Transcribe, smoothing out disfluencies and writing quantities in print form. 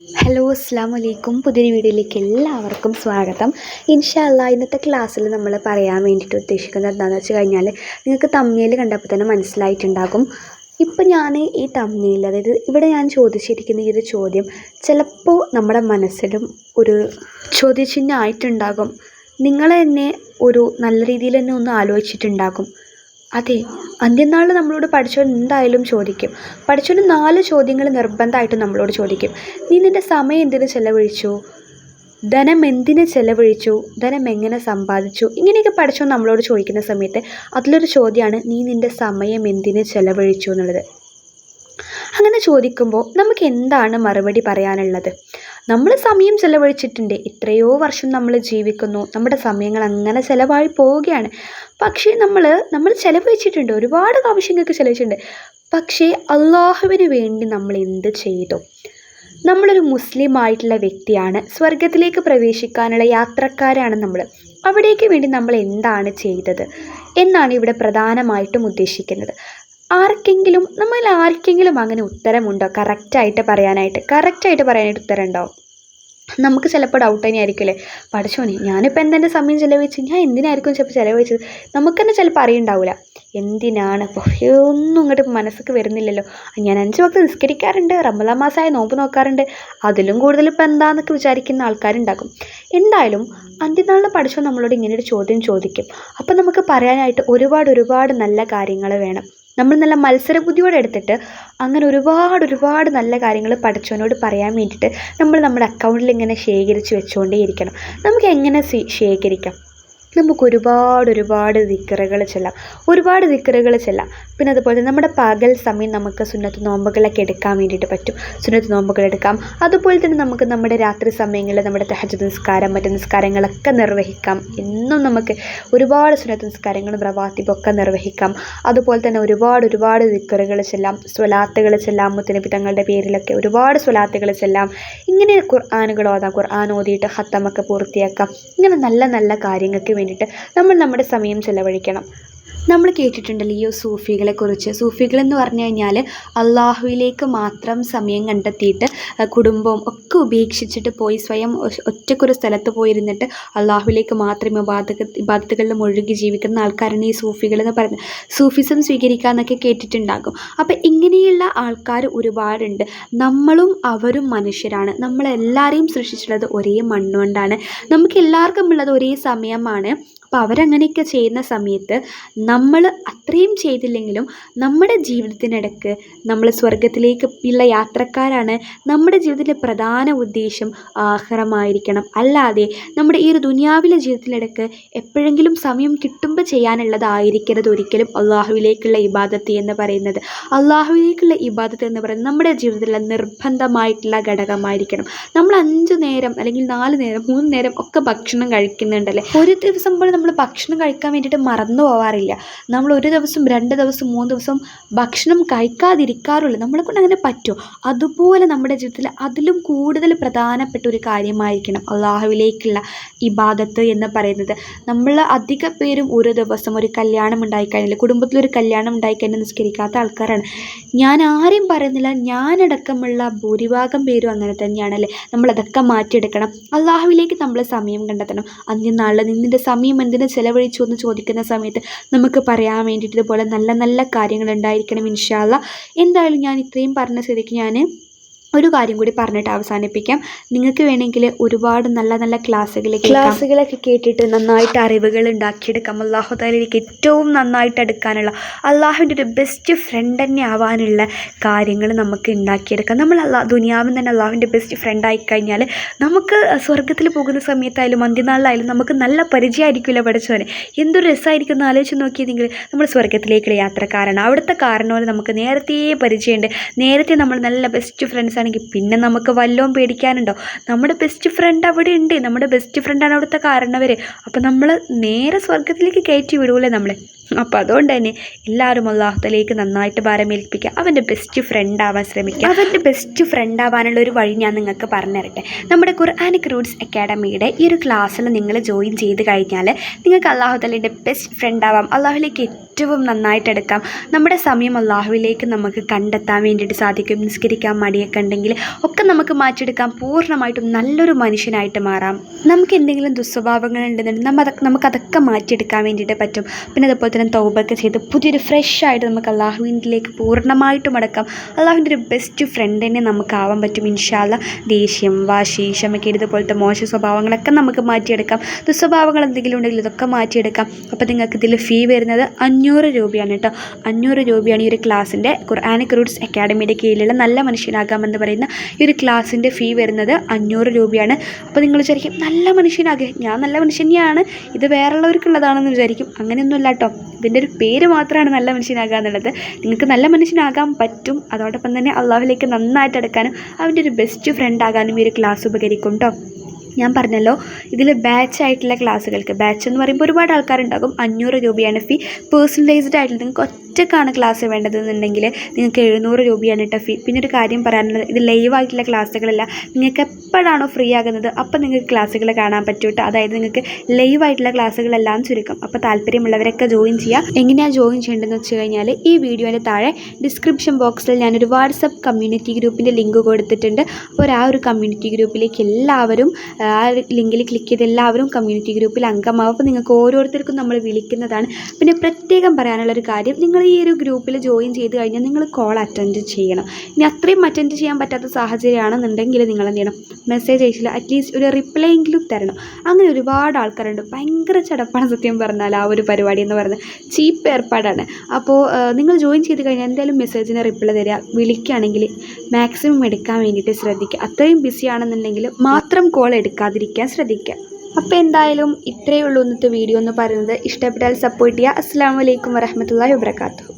Hello അസ്സാം വലൈക്കും. പുതിയൊരു വീഡിയോയിലേക്ക് എല്ലാവർക്കും സ്വാഗതം. ഇൻഷാ അല്ലാഹ് ഇന്നത്തെ ക്ലാസ്സിൽ നമ്മൾ പറയാൻ വേണ്ടിയിട്ട് ഉദ്ദേശിക്കുന്നത് എന്താണെന്ന് വെച്ച് കഴിഞ്ഞാൽ നിങ്ങൾക്ക് തമ്മിൽ കണ്ടപ്പോൾ തന്നെ മനസ്സിലായിട്ടുണ്ടാകും. ഇപ്പം ഞാൻ ഈ തമ്മിൽ, അതായത് ഇവിടെ ഞാൻ ചോദിച്ചിരിക്കുന്ന ഈ ഒരു ചോദ്യം ചിലപ്പോൾ നമ്മുടെ മനസ്സിലും ഒരു ചോദ്യചിഹ്നമായിട്ടുണ്ടാകും. നിങ്ങൾ തന്നെ ഒരു നല്ല രീതിയിൽ തന്നെ ഒന്ന് ആലോചിച്ചിട്ടുണ്ടാകും. അതെ, അന്ത്യനാളിൽ നമ്മളോട് പഠിച്ചവൻ എന്തായാലും ചോദിക്കും. പഠിച്ചവന് 4 ചോദ്യങ്ങൾ നിർബന്ധമായിട്ടും നമ്മളോട് ചോദിക്കും. നീ നിൻ്റെ സമയം എന്തിനു ചെലവഴിച്ചു? ധനം എന്തിനു ചെലവഴിച്ചു? ധനം എങ്ങനെ സമ്പാദിച്ചു? ഇങ്ങനെയൊക്കെ പഠിച്ചവൻ നമ്മളോട് ചോദിക്കുന്ന സമയത്ത് അതിലൊരു ചോദ്യമാണ് നീ നിൻ്റെ സമയം എന്തിനു ചെലവഴിച്ചു എന്നുള്ളത്. അങ്ങനെ ചോദിക്കുമ്പോൾ നമുക്ക് എന്താണ് മറുപടി പറയാനുള്ളത്? നമ്മൾ സമയം ചിലവഴിച്ചിട്ടുണ്ട്. എത്രയോ വർഷം നമ്മൾ ജീവിക്കുന്നു, നമ്മുടെ സമയങ്ങൾ അങ്ങനെ ചിലവായി പോവുകയാണ്. പക്ഷേ നമ്മൾ ചിലവഴിച്ചിട്ടുണ്ട്, ഒരുപാട് ആവശ്യങ്ങൾക്ക് ചിലവഴിച്ചിട്ടുണ്ട്. പക്ഷേ അള്ളാഹുവിന് വേണ്ടി നമ്മൾ എന്ത് ചെയ്തു? നമ്മളൊരു മുസ്ലിം ആയിട്ടുള്ള വ്യക്തിയാണ്, സ്വർഗത്തിലേക്ക് പ്രവേശിക്കാനുള്ള യാത്രക്കാരാണ് നമ്മൾ. അവിടേക്ക് വേണ്ടി നമ്മൾ എന്താണ് ചെയ്തത് എന്നാണ് ഇവിടെ പ്രധാനമായിട്ടും ഉദ്ദേശിക്കുന്നത്. നമ്മളിൽ ആർക്കെങ്കിലും അങ്ങനെ ഉത്തരമുണ്ടോ? കറക്റ്റായിട്ട് പറയാനായിട്ട് ഉത്തരമുണ്ടോ? നമുക്ക് ചിലപ്പോൾ ഡൗട്ട് തന്നെയായിരിക്കുമല്ലേ, പഠിച്ചോനെ ഞാനിപ്പോൾ എന്തെൻ്റെ സമയം ചിലവഴിച്ച്, ഞാൻ എന്തിനായിരിക്കും ചിലപ്പോൾ ചിലവഴിച്ചത്? നമുക്ക് തന്നെ ചിലപ്പോൾ അറിയുണ്ടാവില്ല എന്തിനാണ്. അപ്പോൾ ഒന്നും ഇങ്ങോട്ട് മനസ്സിലേക്ക് വരുന്നില്ലല്ലോ. ഞാൻ 5 വക്ത് നിസ്കരിക്കാറുണ്ട്, റമദാൻ മാസമായ നോമ്പ് നോക്കാറുണ്ട്, അതിലും കൂടുതൽ ഇപ്പോൾ എന്താണെന്നൊക്കെ വിചാരിക്കുന്ന ആൾക്കാരുണ്ടാകും. എന്തായാലും അന്ത്യനാളിൽ പഠിച്ചോ നമ്മളോട് ഇങ്ങനെയൊരു ചോദ്യം ചോദിക്കും. അപ്പം നമുക്ക് പറയാനായിട്ട് ഒരുപാട് നല്ല കാര്യങ്ങൾ വേണം. നമ്മൾ നല്ല മത്സരബുദ്ധിയോടെ എടുത്തിട്ട് അങ്ങനെ ഒരുപാട് നല്ല കാര്യങ്ങൾ പഠിച്ചവനോട് പറയാൻ വേണ്ടിയിട്ട് നമ്മൾ നമ്മുടെ അക്കൗണ്ടിൽ ഇങ്ങനെ ശേഖരിച്ച് വെച്ചുകൊണ്ടേയിരിക്കണം. നമുക്ക് എങ്ങനെ ശേഖരിക്കാം? നമുക്ക് ഒരുപാട് ദിക്റുകൾ ചെല്ലാം. പിന്നെ അതുപോലെ നമ്മുടെ പകൽ സമയം നമുക്ക് സുന്നത്ത് നോമ്പുകളൊക്കെ എടുക്കാൻ വേണ്ടിയിട്ട് പറ്റും. സുന്നത്ത് നോമ്പുകൾ എടുക്കാം. അതുപോലെ തന്നെ നമുക്ക് നമ്മുടെ രാത്രി സമയങ്ങളിൽ നമ്മുടെ തഹജ്ജുദ് നിസ്കാരം, മറ്റു നിസ്കാരങ്ങളൊക്കെ നിർവഹിക്കാം. എന്നും നമുക്ക് ഒരുപാട് സുന്നത്ത് നിസ്കാരങ്ങളും റവാത്തിബൊക്കെ നിർവഹിക്കാം. അതുപോലെ തന്നെ ഒരുപാട് ദിക്റുകൾ ചെല്ലാം, സ്വലാത്തുകൾ ചെല്ലാം. മുത്തനബി തങ്ങളുടെ പേരിലൊക്കെ ഒരുപാട് സ്വലാത്തുകൾ ചെല്ലാം. ഇങ്ങനെ ഖുർആനുകൾ ഓതാം, ഖുർആൻ ഓതിയിട്ട് ഖത്തമൊക്കെ പൂർത്തിയാക്കാം. ഇങ്ങനെ നല്ല കാര്യങ്ങൾക്ക് വേണ്ടിയിട്ട് നമ്മൾ നമ്മുടെ സമയം ചെലവഴിക്കണം. നമ്മൾ കേട്ടിട്ടുണ്ടല്ലോ ഈ സൂഫികളെക്കുറിച്ച്. സൂഫികളെന്ന് പറഞ്ഞു കഴിഞ്ഞാൽ അള്ളാഹുവിലേക്ക് മാത്രം സമയം കണ്ടെത്തിയിട്ട് കുടുംബവും ഒക്കെ ഉപേക്ഷിച്ചിട്ട് പോയി സ്വയം ഒറ്റക്കൊരു സ്ഥലത്ത് പോയിരുന്നിട്ട് അള്ളാഹുവിലേക്ക് മാത്രം ഇബാദത്തുകളിൽ മുഴുകി ജീവിക്കുന്ന ആൾക്കാരാണ് ഈ സൂഫികളെന്ന് പറയുന്നത്. സൂഫിസം സ്വീകരിക്കുക എന്നൊക്കെ കേട്ടിട്ടുണ്ടാകും. അപ്പോൾ ഇങ്ങനെയുള്ള ആൾക്കാർ ഒരുപാടുണ്ട്. നമ്മളും അവരും മനുഷ്യരാണ്. നമ്മളെല്ലാവരെയും സൃഷ്ടിച്ചിട്ടുള്ളത് ഒരേ മണ്ണുകൊണ്ടാണ്. നമുക്ക് എല്ലാവർക്കും ഉള്ളത് ഒരേ സമയമാണ്. അപ്പോൾ അവരങ്ങനെയൊക്കെ ചെയ്യുന്ന സമയത്ത് നമ്മൾ അത്രയും ചെയ്തില്ലെങ്കിലും നമ്മുടെ ജീവിതത്തിനിടയ്ക്ക് നമ്മൾ സ്വർഗത്തിലേക്ക് ഉള്ള യാത്രക്കാരാണ്. നമ്മുടെ ജീവിതത്തിലെ പ്രധാന ഉദ്ദേശം ആഖിറമായിരിക്കണം. അല്ലാതെ നമ്മുടെ ഈ ഒരു ദുനിയാവിലെ ജീവിതത്തിനിടയ്ക്ക് എപ്പോഴെങ്കിലും സമയം കിട്ടുമ്പോൾ ചെയ്യാനുള്ളതായിരിക്കരുത് ഒരിക്കലും അള്ളാഹുവിലേക്കുള്ള ഇബാദത്ത് എന്ന് പറയുന്നത്. അള്ളാഹുവിലേക്കുള്ള ഇബാദത്ത് എന്ന് പറയുന്നത് നമ്മുടെ ജീവിതത്തിലുള്ള നിർബന്ധമായിട്ടുള്ള ഘടകമായിരിക്കണം. നമ്മൾ 5 നേരം അല്ലെങ്കിൽ 4 നേരം 3 നേരം ഒക്കെ ഭക്ഷണം കഴിക്കുന്നുണ്ടല്ലേ. ഒരു ദിവസം പോലും നമ്മൾ ഭക്ഷണം കഴിക്കാൻ വേണ്ടിയിട്ട് മറന്നു പോവാറില്ല. നമ്മൾ 1 ദിവസം 2 ദിവസം 3 ദിവസം ഭക്ഷണം കഴിക്കാതിരിക്കാറുള്ളൂ. നമ്മളെക്കൊണ്ട് അങ്ങനെ പറ്റുമോ? അതുപോലെ നമ്മുടെ ജീവിതത്തിൽ അതിലും കൂടുതൽ പ്രധാനപ്പെട്ട ഒരു കാര്യമായിരിക്കണം അള്ളാഹുവിലേക്കുള്ള ഇബാദത്ത് എന്ന് പറയുന്നത്. നമ്മൾ അധിക പേരും ഒരു ദിവസം ഒരു കല്യാണം ഉണ്ടായിക്കഴിഞ്ഞാൽ, കുടുംബത്തിലൊരു കല്യാണം ഉണ്ടായിക്കഴിഞ്ഞാൽ നിസ്കരിക്കാത്ത ആൾക്കാരാണ്. ഞാൻ ആരെയും പറയുന്നില്ല, ഞാനടക്കമുള്ള ഭൂരിഭാഗം പേരും അങ്ങനെ തന്നെയാണല്ലേ. നമ്മളതൊക്കെ മാറ്റിയെടുക്കണം. അള്ളാഹുവിലേക്ക് നമ്മൾ സമയം കണ്ടെത്തണം. അന്ത്യനാളിൽ നിന്നിൻ്റെ സമയം എന്തിനു ചെലവഴിച്ചു എന്ന് ചോദിക്കുന്ന സമയത്ത് നമുക്ക് പറയാൻ വേണ്ടിയിട്ട് ഇതുപോലെ നല്ല കാര്യങ്ങൾ ഉണ്ടായിരിക്കണം ഇൻഷാ അല്ലാഹ്. എന്തായാലും ഞാൻ ഇത്രയും പറഞ്ഞ സ്ഥിതിക്ക് ഞാൻ ഒരു കാര്യം കൂടി പറഞ്ഞിട്ട് അവസാനിപ്പിക്കാം. നിങ്ങൾക്ക് വേണമെങ്കിൽ ഒരുപാട് നല്ല ക്ലാസ്സുകളൊക്കെ കേട്ടിട്ട് നന്നായിട്ട് അറിവുകൾ ഉണ്ടാക്കിയെടുക്കാം. അല്ലാഹു തആലയിലേക്ക് ഏറ്റവും നന്നായിട്ട് അടുക്കാനുള്ള, അള്ളാഹുവിൻ്റെ ഒരു ബെസ്റ്റ് ഫ്രണ്ട് തന്നെ ആവാനുള്ള കാര്യങ്ങൾ നമുക്ക് ഉണ്ടാക്കിയെടുക്കാം. നമ്മൾ ദുനിയാവിൽ തന്നെ അള്ളാഹുവിൻ്റെ ബെസ്റ്റ് ഫ്രണ്ട് ആയിക്കഴിഞ്ഞാൽ നമുക്ക് സ്വർഗത്തിൽ പോകുന്ന സമയത്തായാലും അന്ത്യനാളിലായാലും നമുക്ക് നല്ല പരിചയമായിരിക്കില്ല പഠിച്ചവനെ. എന്തൊരു രസമായിരിക്കും എന്ന് ആലോചിച്ച് നോക്കിയെങ്കിൽ നമ്മൾ സ്വർഗത്തിലേക്കുള്ള യാത്രക്കാരാണ്. അവിടുത്തെ കാരണവരെ നമുക്ക് നേരത്തെ പരിചയമുണ്ട്. നേരത്തെ നമ്മൾ നല്ല ബെസ്റ്റ് ഫ്രണ്ട്സ് ആണെങ്കിൽ പിന്നെ നമുക്ക് വല്ലതും പേടിക്കാനുണ്ടോ? നമ്മുടെ ബെസ്റ്റ് ഫ്രണ്ട് അവിടെ ഉണ്ട്. നമ്മുടെ ബെസ്റ്റ് ഫ്രണ്ടാണ് അവിടുത്തെ കാരണവർ. അപ്പോൾ നമ്മൾ നേരെ സ്വർഗത്തിലേക്ക് കയറ്റി വിടൂലേ നമ്മളെ. അപ്പോൾ അതുകൊണ്ട് തന്നെ എല്ലാവരും അള്ളാഹുത്തലേക്ക് നന്നായിട്ട് ഭാരമേൽപ്പിക്കുക, അവൻ്റെ ബെസ്റ്റ് ഫ്രണ്ട് ആവാൻ ശ്രമിക്കുക. അവൻ്റെ ബെസ്റ്റ് ഫ്രണ്ട് ആവാനുള്ള ഒരു വഴി ഞാൻ നിങ്ങൾക്ക് പറഞ്ഞു തരട്ടെ. നമ്മുടെ ഖുർആനിക് റൂട്ട്സ് അക്കാഡമിയുടെ ഈ ഒരു ക്ലാസ്സിൽ നിങ്ങൾ ജോയിൻ ചെയ്ത് കഴിഞ്ഞാൽ നിങ്ങൾക്ക് അള്ളാഹുത്തലയുടെ ബെസ്റ്റ് ഫ്രണ്ട് ആവാം, അള്ളാഹുലേക്ക് ഏറ്റവും നന്നായിട്ട് എടുക്കാം. നമ്മുടെ സമയം അള്ളാഹുവിലേക്ക് നമുക്ക് കണ്ടെത്താൻ വേണ്ടിയിട്ട് സാധിക്കും. നിസ്കരിക്കാൻ മടിയൊക്കെ ഉണ്ടെങ്കിൽ ഒക്കെ നമുക്ക് മാറ്റിയെടുക്കാം, പൂർണ്ണമായിട്ടും നല്ലൊരു മനുഷ്യനായിട്ട് മാറാം. നമുക്ക് എന്തെങ്കിലും ദുസ്വഭാവങ്ങൾ ഉണ്ടെന്നുണ്ടെങ്കിൽ നമുക്കതൊക്കെ മാറ്റിയെടുക്കാൻ വേണ്ടിയിട്ട് പറ്റും. പിന്നെ അതുപോലെ തന്നെ തൗബയൊക്കെ ചെയ്ത് പുതിയൊരു ഫ്രഷ് ആയിട്ട് നമുക്ക് അള്ളാഹുവിലേക്ക് പൂർണ്ണമായിട്ടും അടക്കാം. അള്ളാഹുവിൻ്റെ ഒരു ബെസ്റ്റ് ഫ്രണ്ട് തന്നെ നമുക്കാവാൻ പറ്റും ഇൻഷാ അല്ലാഹ്. ദേഷ്യം, വാശി, ക്ഷമക്കേട് ഇതുപോലത്തെ മോശ സ്വഭാവങ്ങളൊക്കെ നമുക്ക് മാറ്റിയെടുക്കാം. ദുസ്വഭാവങ്ങൾ എന്തെങ്കിലും ഉണ്ടെങ്കിൽ ഇതൊക്കെ മാറ്റിയെടുക്കാം. അപ്പോൾ നിങ്ങൾക്ക് ഇതിൽ ഫീ വരുന്നത് 500 രൂപയാണ് കേട്ടോ. 500 രൂപയാണ് ഈ ഒരു ക്ലാസ്സിൻ്റെ ഖുർആനിക് റൂട്ട്സ് അക്കാഡമിയുടെ കീഴിലുള്ള നല്ല മനുഷ്യനാകാമെന്ന് പറയുന്ന ഈ ഒരു ക്ലാസ്സിൻ്റെ ഫീ വരുന്നത് 500 രൂപയാണ്. അപ്പോൾ നിങ്ങൾ വിചാരിക്കും നല്ല മനുഷ്യനാകെ, ഞാൻ നല്ല മനുഷ്യൻ തന്നെയാണ്, ഇത് വേറെയുള്ളവർക്കുള്ളതാണെന്ന് വിചാരിക്കും. അങ്ങനെയൊന്നുമല്ല കേട്ടോ. ഇതിൻ്റെ ഒരു പേര് മാത്രമാണ് നല്ല മനുഷ്യനാകുക എന്നുള്ളത്. നിങ്ങൾക്ക് നല്ല മനുഷ്യനാകാൻ പറ്റും. അതോടൊപ്പം തന്നെ അള്ളാഹുലേക്ക് നന്നായിട്ട് എടുക്കാനും അവൻ്റെ ഒരു ബെസ്റ്റ് ഫ്രണ്ട് ആകാനും ഈ ഒരു ക്ലാസ് ഉപകരിക്കും കേട്ടോ. ഞാൻ പറഞ്ഞല്ലോ, ഇതിൽ ബാച്ചായിട്ടുള്ള ക്ലാസ്സുകൾക്ക്, ബാച്ച് എന്ന് പറയുമ്പോൾ ഒരുപാട് ആൾക്കാരുണ്ടാകും, 500 രൂപയാണ് ഫീ. പേഴ്സണലൈസ്ഡ് ആയിട്ടുള്ള നിങ്ങൾക്ക് ഒറ്റക്കാണ് ക്ലാസ് വേണ്ടതെന്നുണ്ടെങ്കിൽ നിങ്ങൾക്ക് 700 രൂപയാണ് കേട്ടോ ഫീ. പിന്നെ ഒരു കാര്യം പറയാനുള്ളത്, ഇത് ലൈവായിട്ടുള്ള ക്ലാസ്സുകളല്ല. നിങ്ങൾക്ക് എപ്പോഴാണോ ഫ്രീ ആകുന്നത് അപ്പോൾ നിങ്ങൾക്ക് ക്ലാസ്സുകൾ കാണാൻ പറ്റും കേട്ടോ. അതായത് നിങ്ങൾക്ക് ലൈവായിട്ടുള്ള ക്ലാസ്സുകളെല്ലാം ചുരുക്കം. അപ്പോൾ താല്പര്യമുള്ളവരൊക്കെ ജോയിൻ ചെയ്യുക. എങ്ങനെയാണ് ജോയിൻ ചെയ്യേണ്ടതെന്ന് വെച്ച് കഴിഞ്ഞാൽ ഈ വീഡിയോൻ്റെ താഴെ ഡിസ്ക്രിപ്ഷൻ ബോക്സിൽ ഞാനൊരു വാട്സപ്പ് കമ്മ്യൂണിറ്റി ഗ്രൂപ്പിൻ്റെ ലിങ്ക് കൊടുത്തിട്ടുണ്ട്. അപ്പോൾ ആ ഒരു കമ്മ്യൂണിറ്റി ഗ്രൂപ്പിലേക്ക് എല്ലാവരും ആ ലിങ്കിൽ ക്ലിക്ക് ചെയ്ത് എല്ലാവരും കമ്മ്യൂണിറ്റി ഗ്രൂപ്പിൽ അംഗമാവും. അപ്പോൾ നിങ്ങൾക്ക് ഓരോരുത്തർക്കും നമ്മൾ വിളിക്കുന്നതാണ്. പിന്നെ പ്രത്യേകം പറയാനുള്ളൊരു കാര്യം, നിങ്ങൾ ഈ ഒരു ഗ്രൂപ്പിൽ ജോയിൻ ചെയ്ത് കഴിഞ്ഞാൽ നിങ്ങൾ കോൾ അറ്റൻഡ് ചെയ്യണം. ഇനി അത്രയും അറ്റൻഡ് ചെയ്യാൻ പറ്റാത്ത സാഹചര്യമാണെന്നുണ്ടെങ്കിൽ നിങ്ങൾ എന്ത് ചെയ്യണം, മെസ്സേജ് അയച്ചില്ല അറ്റ്ലീസ്റ്റ് ഒരു റിപ്ലൈ എങ്കിലും തരണം. അങ്ങനെ ഒരുപാട് ആൾക്കാരുണ്ട്. ഭയങ്കര ചടപ്പാണ് സത്യം പറഞ്ഞാൽ ആ ഒരു പരിപാടി എന്ന് പറയുന്നത്. ചീപ്പ് ഏർപ്പാടാണ്. അപ്പോൾ നിങ്ങൾ ജോയിൻ ചെയ്ത് കഴിഞ്ഞാൽ എന്തായാലും മെസ്സേജിന് റിപ്ലൈ തരിക. വിളിക്കുകയാണെങ്കിൽ മാക്സിമം എടുക്കാൻ വേണ്ടിയിട്ട് ശ്രദ്ധിക്കുക. അത്രയും ബിസി ആണെന്നുണ്ടെങ്കിൽ മാത്രം കോൾ എടുക്കാതിരിക്കാൻ ശ്രദ്ധിക്കുക. അപ്പോൾ എന്തായാലും ഇത്രയേ ഉള്ളൂ ഇന്നത്തെ വീഡിയോ എന്ന് പറയുന്നത്. ഇഷ്ടപ്പെട്ടാൽ സപ്പോർട്ട് ചെയ്യുക. അസ്സലാമു അലൈക്കും വറഹ്മത്തുള്ളാഹി വബറകാതുഹു.